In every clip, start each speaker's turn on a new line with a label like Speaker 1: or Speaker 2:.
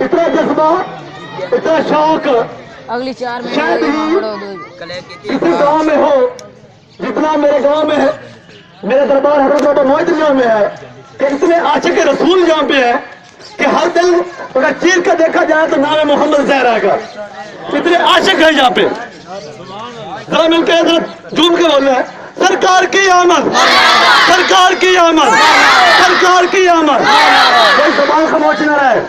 Speaker 1: इतना जज्बा, इतना शौक
Speaker 2: अगली 4
Speaker 1: शायद ही
Speaker 2: मिनट
Speaker 1: किसी गांव में हो जितना मेरे गांव में है। मेरे दरबार हजरत बाबा मोइनुद्दीन में है कि इतने आशिक रसूल यहाँ पे है कि हर दिल अगर चीर कर देखा जाए तो नाम मोहम्मद जहर आएगा। इतने आशिक है यहाँ पे। जरा मिलकर जरा झूम के बोल रहे हैं, सरकार की आमद, सरकार की आमद, सरकार की आमद। कोई जबान खामोश न रहे।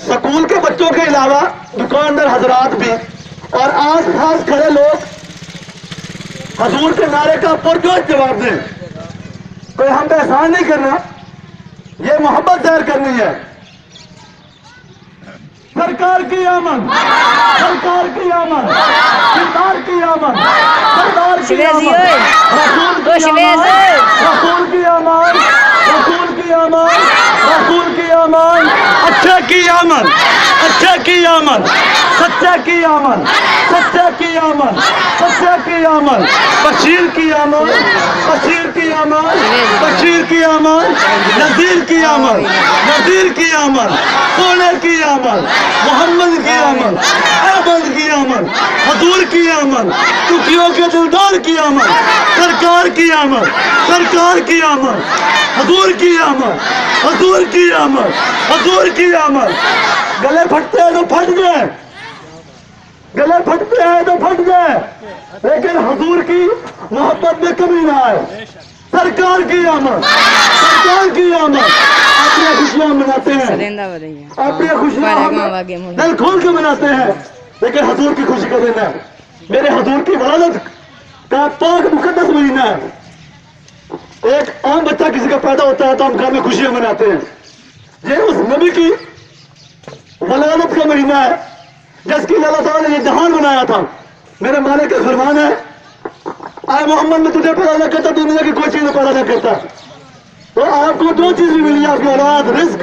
Speaker 1: स्कूल के बच्चों के अलावा दुकानदार हजरात भी और आस पास खड़े लोग हजूर के नारे का पुरजोश जवाब दें। कोई हम पे एहसान नहीं करना, ये मोहब्बत जाहिर करनी है। सरकार की आमद, सरकार की आमद, सरदार की आमद, सरदार की आमद, रसूल की आमद, रसूल की आमद, रसूल की आमद, रसूल की आमद, अच्छा की आमद, अच्छा की आमद, सच्चा की आमद, सच्चा की आमद, सच्चा की आमद, बशीर की आमद, बशीर की आमद, बशीर की आमद, नज़ीर की आमद, नज़ीर की आमद, सोने की आमद, मोहम्मद की आमद, अहमद की आमद, हजूर की आमद, दुखियों के दिलदार की आमद, सरकार की आमद, सरकार की आमद, हजूर की आमद, हजूर की आमद, हजूर की आमद। गले फटते हैं तो फट गए, गले फटते हैं तो फट गए, लेकिन हजूर की मोहब्बत में कमी ना आए। सरकार की आमद, सरकार की आमद। अपनी खुशियां मनाते हैं, अपनी खुशियां हम दिल खोल के मनाते हैं, लेकिन हजूर की खुशी का दिन है। मेरे हजूर की वलादत का पाक मुकद्दस महीना है। एक आम बच्चा किसी का पैदा होता है तो हम घर में खुशियां मनाते हैं। ये उस नबी की वलादत का महीना है जिसकी अल्लाह ताला ने ये जहान बनाया था। मेरे मालिक का फरमान है, आए मोहम्मद में तुझे पैदा न करता, दुनिया की कोई चीज पैदा न करता। तो आपको दो चीज भी मिली, आपकी औलाद, रिस्क,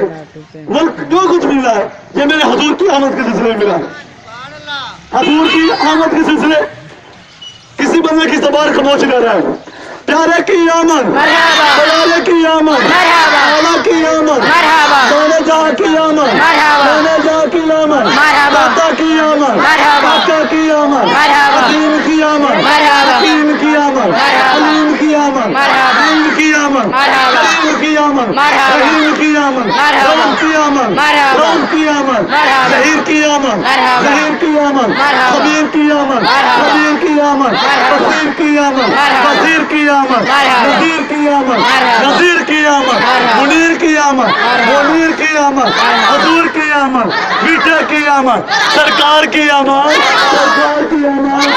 Speaker 1: मुल्क, जो कुछ मिल रहा है ये मेरे हजूर की आमद के सिलसिले में मिला है। हजूर की आमद के सिलसिले किसी बंदे की जबान खामोश न रहा है। प्यारे की आमद, प्यारे की आमद, मौला की आमद, सोने जहाँ की आमद, सोने जहाँ की आमद, दाता की आमद, काका की आमद, अजीम की आमद, हकीम की आमद, अलीम की आमद, अलीम की आमद, करीम की आमद, रहीम की आमद, रऊफ की आमद, रऊफ की आमद, ज़हीर की आमद, ज़हीर की आमद, खबीर की आमद, खबीर की आमद, बसीर की आमद, बसीर की आमद, नज़ीर की आमद, नज़ीर की आमद, मुनीर की आमद, मुनीर की आमद, हजूर की आमद, मीठे की आमद, सरकार की आमद, सरकार की आमद।